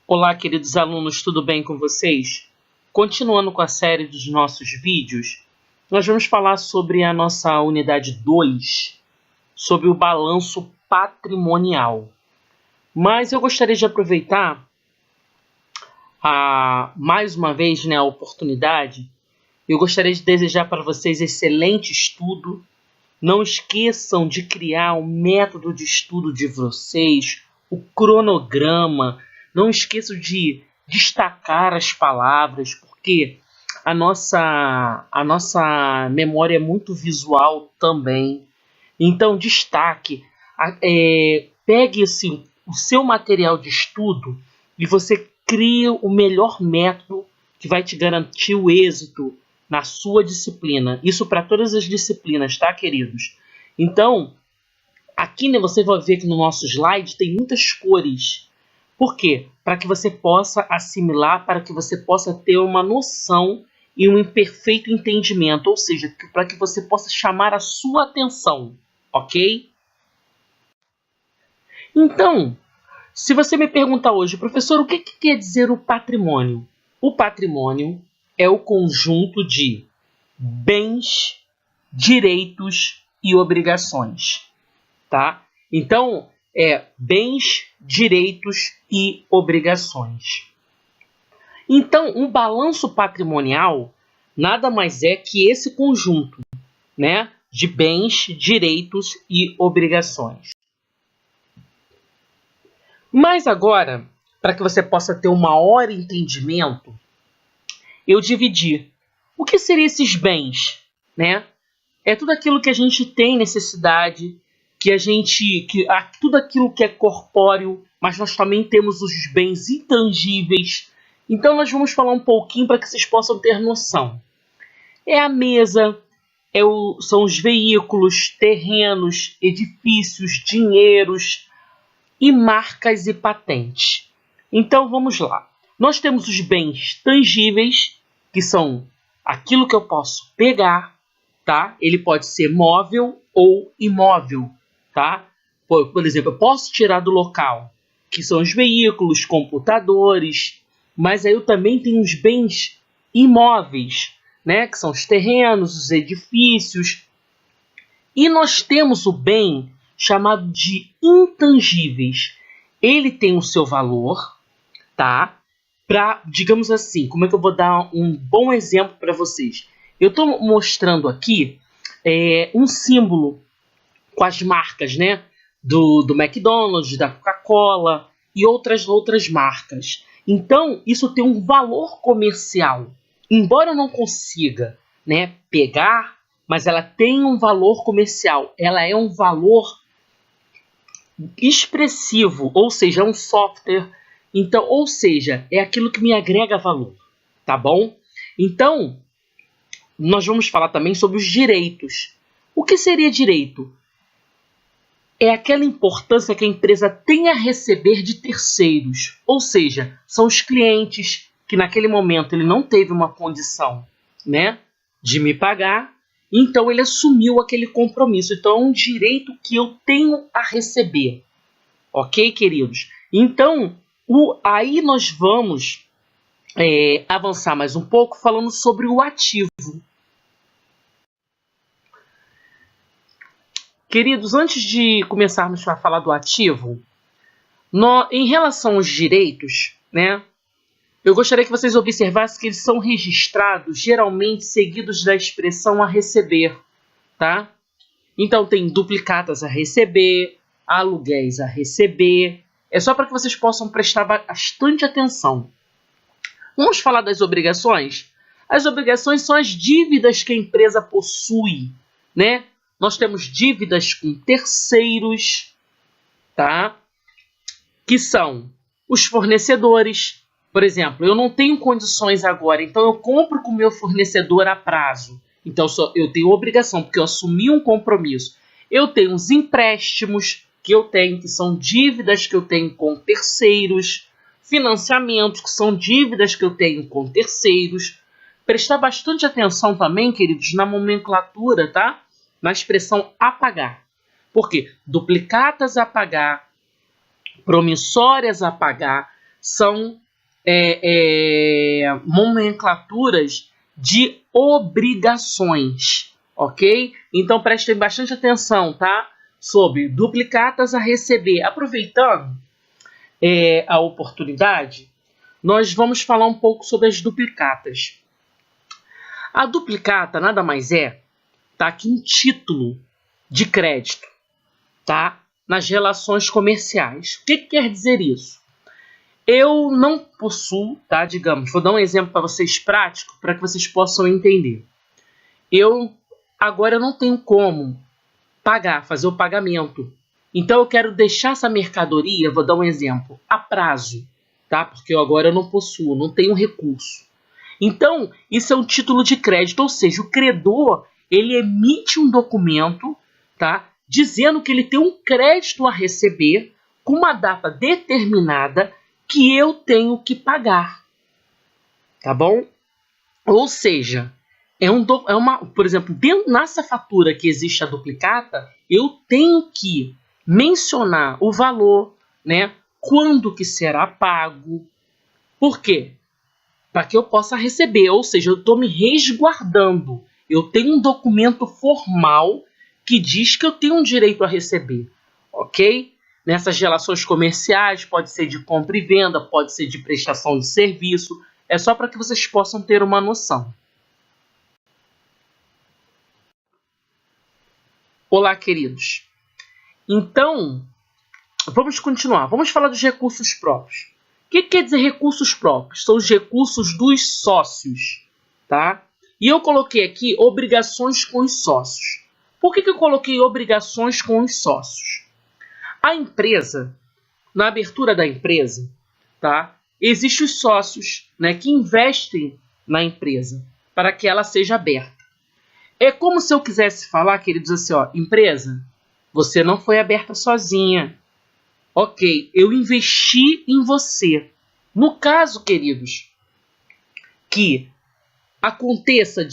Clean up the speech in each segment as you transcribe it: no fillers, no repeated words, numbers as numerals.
Olá, queridos alunos, tudo bem com vocês? Continuando com a série dos nossos vídeos, nós vamos falar sobre a nossa unidade 2, sobre o balanço patrimonial. Mas eu gostaria de aproveitar mais uma vez a oportunidade. Eu gostaria de desejar para vocês excelente estudo. Não esqueçam de criar o método de estudo de vocês, o cronograma. Não esqueçam de destacar as palavras, porque a nossa memória é muito visual também. Então, destaque. Pegue o seu material de estudo e você cria o melhor método que vai te garantir o êxito na sua disciplina. Isso para todas as disciplinas, tá, queridos? Então, aqui você vai ver que no nosso slide tem muitas cores. Por quê? Para que você possa assimilar, para que você possa ter uma noção e um perfeito entendimento, ou seja, para que você possa chamar a sua atenção, ok? Então, se você me perguntar hoje, professor, o que quer dizer o patrimônio? O patrimônio é o conjunto de bens, direitos e obrigações, tá? Então, bens, direitos e obrigações. Então, um balanço patrimonial nada mais é que esse conjunto, né, de bens, direitos e obrigações. Mas agora, para que você possa ter um maior entendimento, eu dividi. O que seriam esses bens, né? É tudo aquilo que a gente tem necessidade, tudo aquilo que é corpóreo, mas nós também temos os bens intangíveis. Então nós vamos falar um pouquinho para que vocês possam ter noção. É a mesa, são os veículos, terrenos, edifícios, dinheiros e marcas e patentes. Então vamos lá. Nós temos os bens tangíveis, que são aquilo que eu posso pegar, tá? Ele pode ser móvel ou imóvel, tá? Por exemplo, eu posso tirar do local, que são os veículos, computadores, mas aí eu também tenho os bens imóveis, né? Que são os terrenos, os edifícios. E nós temos o bem chamado de intangíveis. Ele tem o seu valor, tá? Digamos assim, como é que eu vou dar um bom exemplo para vocês? Eu estou mostrando aqui um símbolo com as marcas, né? Do McDonald's, da Coca-Cola e outras marcas. Então, isso tem um valor comercial. Embora eu não consiga, né, pegar, mas ela tem um valor comercial. Ela é um valor expressivo, ou seja, é um software. Então, ou seja, é aquilo que me agrega valor, tá bom? Então, nós vamos falar também sobre os direitos. O que seria direito? É aquela importância que a empresa tem a receber de terceiros, ou seja, são os clientes que naquele momento ele não teve uma condição, né, de me pagar, então ele assumiu aquele compromisso. Então é um direito que eu tenho a receber, ok, queridos? Então, aí nós vamos avançar mais um pouco falando sobre o ativo. Queridos, antes de começarmos a falar do ativo, em relação aos direitos, né, eu gostaria que vocês observassem que eles são registrados, geralmente seguidos da expressão a receber, tá? Então tem duplicatas a receber, aluguéis a receber. É só para que vocês possam prestar bastante atenção. Vamos falar das obrigações? As obrigações são as dívidas que a empresa possui, né? Nós temos dívidas com terceiros, tá? Que são os fornecedores. Por exemplo, eu não tenho condições agora, então eu compro com o meu fornecedor a prazo. Então eu tenho obrigação, porque eu assumi um compromisso. Eu tenho os empréstimos que eu tenho, que são dívidas que eu tenho com terceiros. Financiamentos, que são dívidas que eu tenho com terceiros. Prestar bastante atenção também, queridos, na nomenclatura, tá? Na expressão a pagar. Por quê? Duplicatas a pagar, promissórias a pagar, são nomenclaturas de obrigações, ok? Então prestem bastante atenção, tá? Sobre duplicatas a receber. Aproveitando a oportunidade, nós vamos falar um pouco sobre as duplicatas. A duplicata nada mais tá aqui um título de crédito, tá? Nas relações comerciais. O que quer dizer isso? Eu não possuo, tá? Digamos, vou dar um exemplo para vocês prático, para que vocês possam entender. Agora eu não tenho como fazer o pagamento. Então eu quero deixar essa mercadoria, vou dar um exemplo, a prazo, tá? Porque agora eu não possuo, não tenho recurso. Então, isso é um título de crédito, ou seja, o credor, ele emite um documento, tá? Dizendo que ele tem um crédito a receber com uma data determinada que eu tenho que pagar, tá bom? Ou seja, por exemplo, nessa fatura que existe a duplicata, eu tenho que mencionar o valor, né? Quando que será pago. Por quê? Para que eu possa receber, ou seja, eu estou me resguardando. Eu tenho um documento formal que diz que eu tenho um direito a receber, ok? Nessas relações comerciais, pode ser de compra e venda, pode ser de prestação de serviço. É só para que vocês possam ter uma noção. Olá, queridos. Então, vamos continuar. Vamos falar dos recursos próprios. O que quer dizer recursos próprios? São os recursos dos sócios, tá? E eu coloquei aqui obrigações com os sócios. Por que eu coloquei obrigações com os sócios? A empresa, na abertura da empresa, tá? Existem os sócios, né, que investem na empresa para que ela seja aberta. É como se eu quisesse falar, queridos, assim, ó, empresa, você não foi aberta sozinha. Ok, eu investi em você. No caso, queridos, que aconteça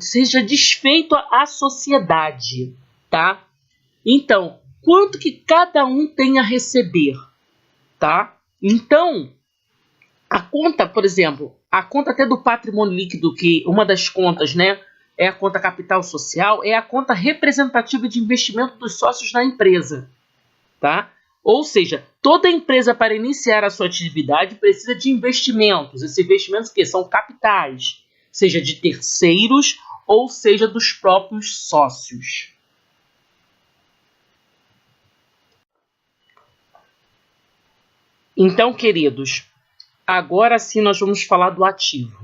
seja desfeito a sociedade, tá? Então, quanto que cada um tem a receber, tá? Então, a conta, por exemplo, a conta até do patrimônio líquido, que uma das contas, né, é a conta capital social, é a conta representativa de investimento dos sócios na empresa, tá? Ou seja, toda empresa para iniciar a sua atividade precisa de investimentos. Esses investimentos que são capitais, seja de terceiros ou seja dos próprios sócios. Então, queridos, agora sim nós vamos falar do ativo.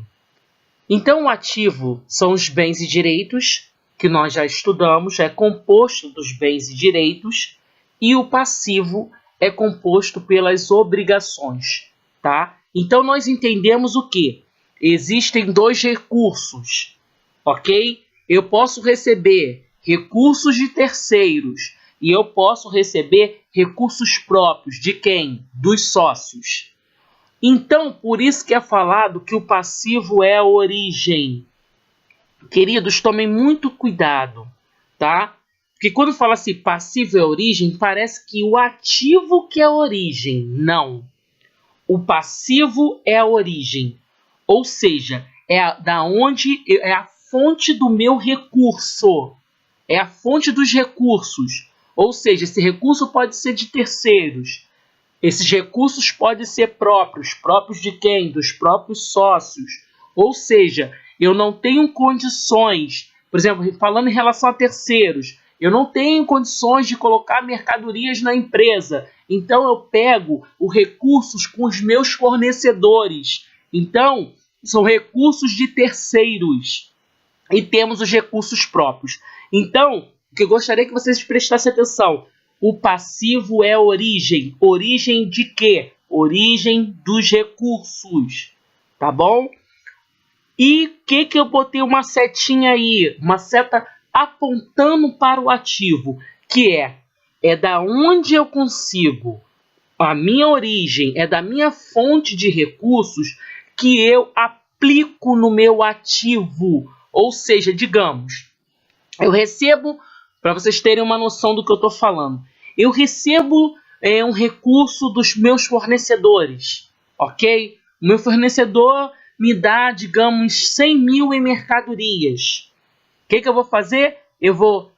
Então, o ativo são os bens e direitos, que nós já estudamos, é composto dos bens e direitos, e o passivo é composto pelas obrigações, tá? Então, nós entendemos o quê? Existem dois recursos, ok? Eu posso receber recursos de terceiros e eu posso receber recursos próprios. De quem? Dos sócios. Então, por isso que é falado que o passivo é a origem. Queridos, tomem muito cuidado, tá? Porque quando fala assim, passivo é a origem, parece que o ativo que é a origem. Não. O passivo é a origem. Ou seja, é a fonte do meu recurso. É a fonte dos recursos. Ou seja, esse recurso pode ser de terceiros. Esses recursos podem ser próprios. Próprios de quem? Dos próprios sócios. Ou seja, eu não tenho condições, por exemplo, falando em relação a terceiros, eu não tenho condições de colocar mercadorias na empresa. Então eu pego os recursos com os meus fornecedores. Então, são recursos de terceiros. E temos os recursos próprios. Então, o que eu gostaria que vocês prestassem atenção, o passivo é origem. Origem de quê? Origem dos recursos. Tá bom? E o que eu botei uma setinha aí? Uma seta apontando para o ativo. Que é da onde eu consigo. A minha origem é da minha fonte de recursos que eu aplico no meu ativo. Ou seja, digamos, eu recebo, para vocês terem uma noção do que eu estou falando, eu recebo um recurso dos meus fornecedores, ok? O meu fornecedor me dá, digamos, 100 mil em mercadorias. O que eu vou fazer? Eu vou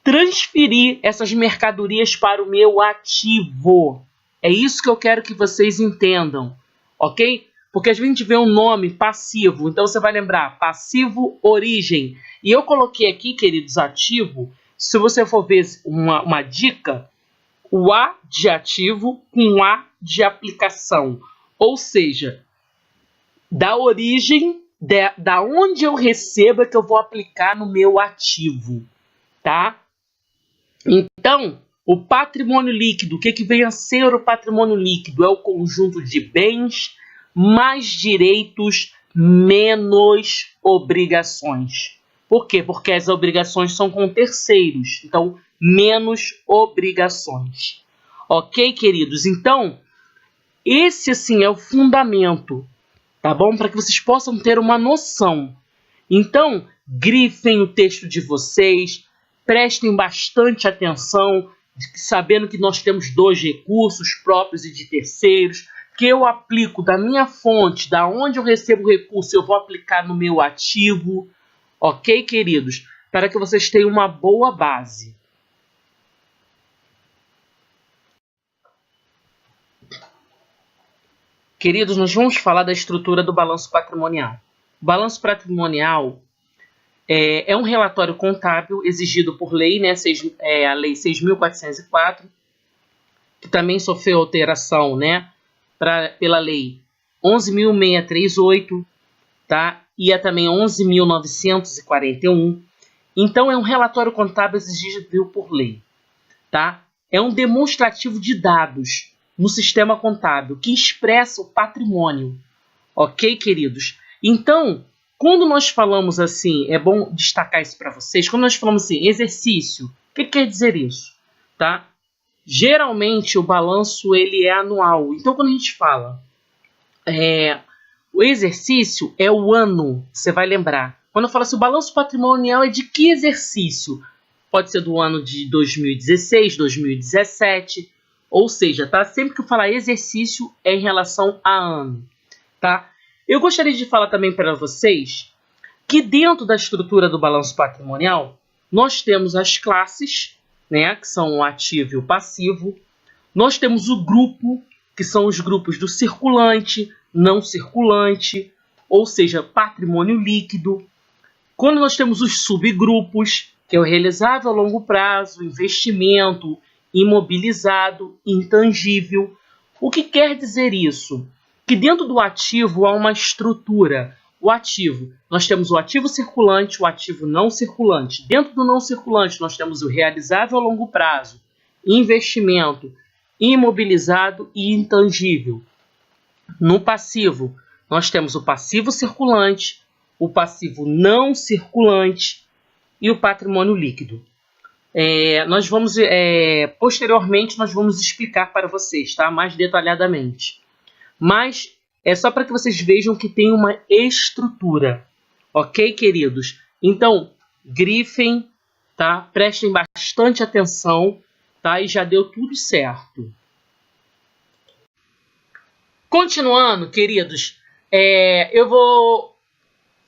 transferir essas mercadorias para o meu ativo. É isso que eu quero que vocês entendam, ok? Porque a gente vê um nome passivo, então você vai lembrar, passivo origem. E eu coloquei aqui, queridos, ativo. Se você for ver uma dica, o A de ativo com A de aplicação. Ou seja, da origem, da onde eu recebo é que eu vou aplicar no meu ativo, tá? Então, o patrimônio líquido, o que vem a ser o patrimônio líquido? É o conjunto de bens mais direitos menos obrigações. Por quê? Porque as obrigações são com terceiros. Então, menos obrigações. Ok, queridos? Então, esse, assim, é o fundamento, tá bom? Para que vocês possam ter uma noção. Então, grifem o texto de vocês, prestem bastante atenção, sabendo que nós temos 2 recursos próprios e de terceiros, que eu aplico da minha fonte, da onde eu recebo o recurso, eu vou aplicar no meu ativo. Ok, queridos? Para que vocês tenham uma boa base. Queridos, nós vamos falar da estrutura do balanço patrimonial. O balanço patrimonial é um relatório contábil exigido por lei, né, a Lei 6.404, que também sofreu alteração, né, pela Lei 11.638, tá? E também 11.941. Então, é um relatório contábil exigido por lei, tá? É um demonstrativo de dados no sistema contábil que expressa o patrimônio, ok, queridos? Então, quando nós falamos assim, é bom destacar isso para vocês, quando nós falamos assim, exercício, o que quer dizer isso? Tá? Geralmente, o balanço ele é anual. Então, quando a gente fala, o exercício é o ano, você vai lembrar. Quando eu falo assim, o balanço patrimonial é de que exercício? Pode ser do ano de 2016, 2017, ou seja, tá? Sempre que eu falar exercício é em relação a ano, tá? Eu gostaria de falar também para vocês que dentro da estrutura do balanço patrimonial, nós temos as classes, né, que são o ativo e o passivo. Nós temos o grupo, que são os grupos do circulante, não circulante, ou seja, patrimônio líquido. Quando nós temos os subgrupos, que é o realizável a longo prazo, investimento, imobilizado, intangível. O que quer dizer isso? Que dentro do ativo há uma estrutura. O ativo, nós temos o ativo circulante, o ativo não circulante. Dentro do não circulante, nós temos o realizável a longo prazo, investimento, imobilizado e intangível. No passivo, nós temos o passivo circulante, o passivo não circulante e o patrimônio líquido. Posteriormente, nós vamos explicar para vocês, tá? Mais detalhadamente. Mas é só para que vocês vejam que tem uma estrutura, ok, queridos? Então, grifem, tá? Prestem bastante atenção, tá? E já deu tudo certo. Continuando, queridos, eu vou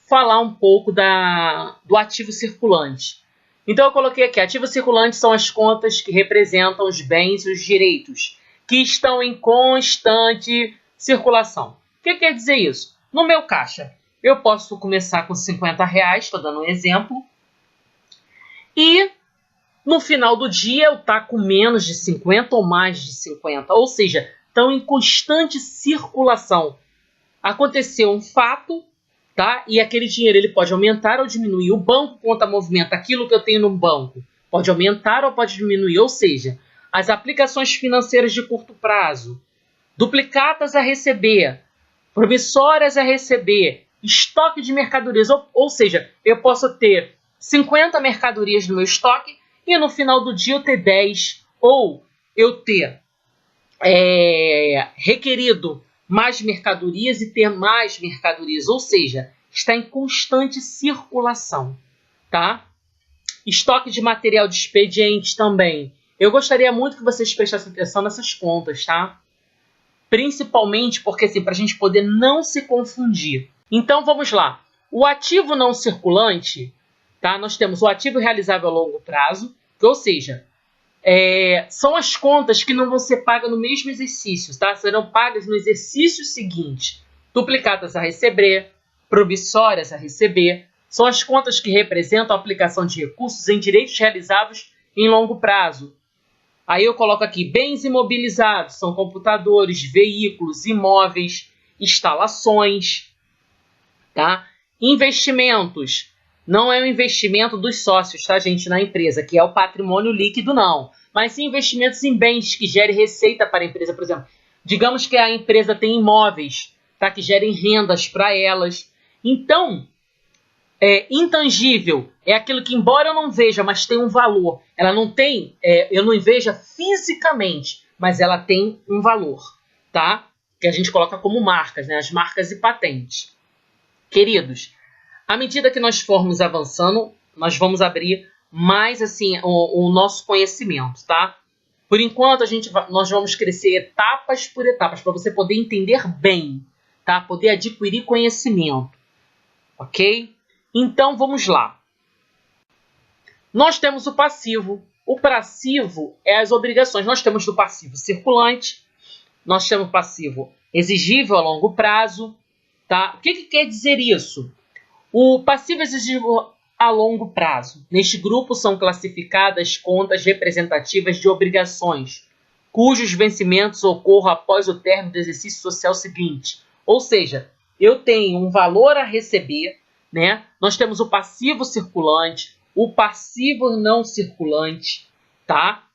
falar um pouco do ativo circulante. Então, eu coloquei aqui, ativo circulante são as contas que representam os bens e os direitos que estão em constante circulação. O que quer dizer isso? No meu caixa, eu posso começar com R$50, estou dando um exemplo, e no final do dia eu estou com menos de 50 ou mais de 50, ou seja, estão em constante circulação. Aconteceu um fato, tá? E aquele dinheiro ele pode aumentar ou diminuir. O banco conta movimento, aquilo que eu tenho no banco pode aumentar ou pode diminuir, ou seja, as aplicações financeiras de curto prazo, duplicatas a receber, promissórias a receber, estoque de mercadorias, ou seja, eu posso ter 50 mercadorias no meu estoque e no final do dia eu ter 10, ou eu ter requerido mais mercadorias e ter mais mercadorias, ou seja, está em constante circulação, tá? Estoque de material de expediente também. eu gostaria muito que vocês prestassem atenção nessas contas, tá? Principalmente porque, assim, para a gente poder não se confundir. Então, vamos lá. O ativo não circulante, tá? Nós temos o ativo realizável a longo prazo, ou seja, são as contas que não vão ser pagas no mesmo exercício, tá? Serão pagas no exercício seguinte. Duplicatas a receber, promissórias a receber. São as contas que representam a aplicação de recursos em direitos realizáveis em longo prazo. Aí eu coloco aqui bens imobilizados, são computadores, veículos, imóveis, instalações, tá? Investimentos, não é o investimento dos sócios, tá, gente, na empresa, que é o patrimônio líquido, não. Mas sim investimentos em bens que gerem receita para a empresa, por exemplo. Digamos que a empresa tem imóveis, tá, que gerem rendas para elas. Então, intangível é aquilo que, embora eu não veja, mas tem um valor. Ela não tem, eu não veja fisicamente, mas ela tem um valor, tá? Que a gente coloca como marcas, né? As marcas e patentes. Queridos, à medida que nós formos avançando, nós vamos abrir mais assim o nosso conhecimento, tá? Por enquanto, nós vamos crescer etapas por etapas, para você poder entender bem, tá? Poder adquirir conhecimento, ok? Então, vamos lá. Nós temos o passivo. O passivo é as obrigações. Nós temos do passivo circulante, nós temos o passivo exigível a longo prazo, tá? O que quer dizer isso? O passivo exigível a longo prazo. Neste grupo são classificadas contas representativas de obrigações, cujos vencimentos ocorram após o término do exercício social seguinte. Ou seja, eu tenho um valor a receber, né? Nós temos o passivo circulante, o passivo não circulante, tá?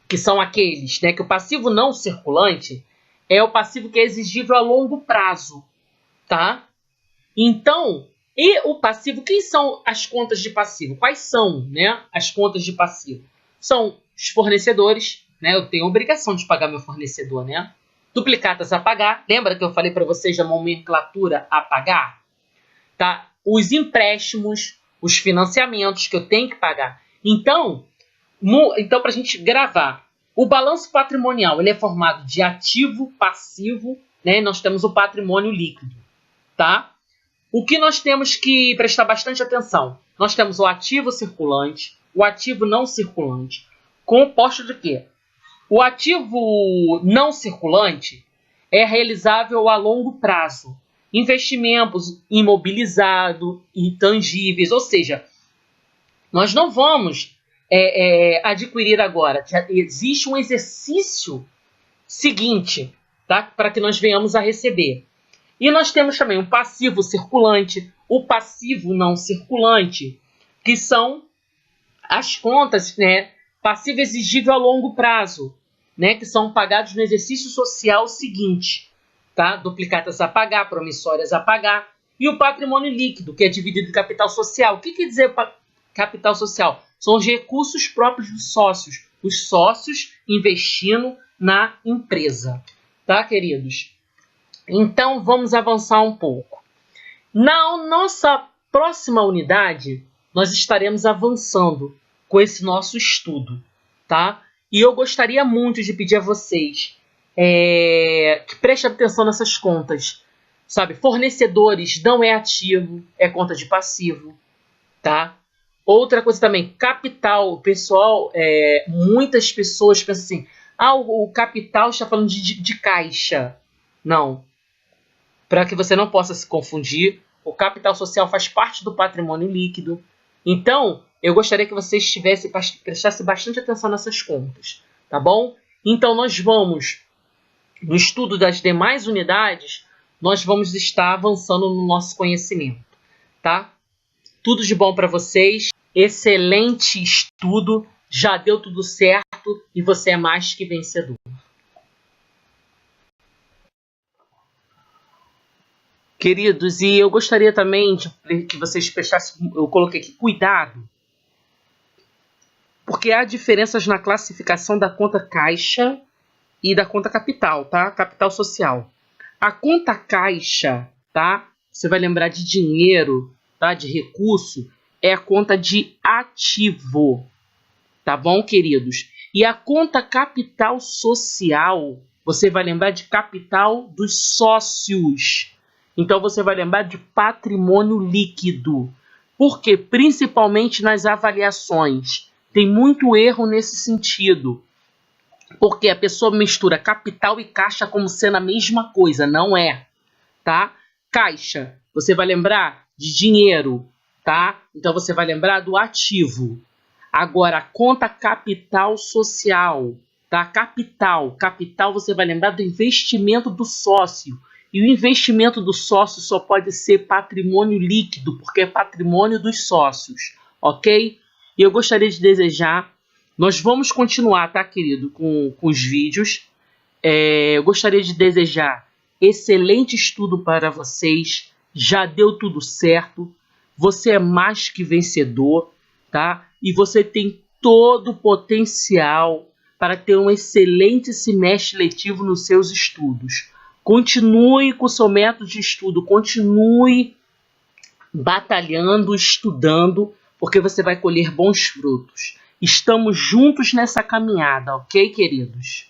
Que são aqueles, né? Que o passivo não circulante é o passivo que é exigível a longo prazo, tá? Então, e o passivo, quem são as contas de passivo? Quais são, né, as contas de passivo? São os fornecedores, né? Eu tenho a obrigação de pagar meu fornecedor, né? Duplicatas a pagar. Lembra que eu falei para vocês da nomenclatura a pagar? Tá? Os empréstimos, os financiamentos que eu tenho que pagar. Então para a gente gravar, o balanço patrimonial ele é formado de ativo, passivo, né? Nós temos o patrimônio líquido, tá? O que nós temos que prestar bastante atenção? Nós temos o ativo circulante, o ativo não circulante, composto de quê? O ativo não circulante é realizável a longo prazo. Investimentos imobilizados, intangíveis, ou seja, nós não vamos adquirir agora. Já existe um exercício seguinte, tá? Para que nós venhamos a receber. E nós temos também o passivo circulante, o passivo não circulante, que são as contas, né, passivo exigível a longo prazo, né, que são pagados no exercício social seguinte. Tá? Duplicatas a pagar, promissórias a pagar, e o patrimônio líquido, que é dividido em capital social. O que quer dizer capital social? São os recursos próprios dos sócios, os sócios investindo na empresa. Tá, queridos? Então, vamos avançar um pouco. Na nossa próxima unidade, nós estaremos avançando com esse nosso estudo, tá? E eu gostaria muito de pedir a vocês que prestem atenção nessas contas, sabe? Fornecedores não é ativo, é conta de passivo, tá? Outra coisa também, capital. Pessoal, muitas pessoas pensam assim, o capital está falando de caixa. Não. Para que você não possa se confundir, o capital social faz parte do patrimônio líquido. Então, eu gostaria que vocês prestassem bastante atenção nessas contas, tá bom? Então, nós vamos, no estudo das demais unidades, nós vamos estar avançando no nosso conhecimento, tá? Tudo de bom para vocês, excelente estudo, já deu tudo certo e você é mais que vencedor. Queridos, e eu gostaria também que vocês prestassem, eu coloquei aqui, cuidado, porque há diferenças na classificação da conta caixa e da conta capital, tá? Capital social. A conta caixa, tá? Você vai lembrar de dinheiro, tá? De recurso, é a conta de ativo, tá bom, queridos? E a conta capital social, você vai lembrar de capital dos sócios. Então você vai lembrar de patrimônio líquido. Porque principalmente nas avaliações tem muito erro nesse sentido. Porque a pessoa mistura capital e caixa como sendo a mesma coisa, não é, tá? Caixa, você vai lembrar de dinheiro, tá? Então você vai lembrar do ativo. Agora, a conta capital social, tá? Capital você vai lembrar do investimento do sócio. E o investimento do sócio só pode ser patrimônio líquido, porque é patrimônio dos sócios, ok? E eu gostaria de desejar, nós vamos continuar, tá, querido, com os vídeos. Eu gostaria de desejar excelente estudo para vocês. Já deu tudo certo. Você é mais que vencedor, tá? E você tem todo o potencial para ter um excelente semestre letivo nos seus estudos. Continue com o seu método de estudo, continue batalhando, estudando, porque você vai colher bons frutos. Estamos juntos nessa caminhada, ok, queridos?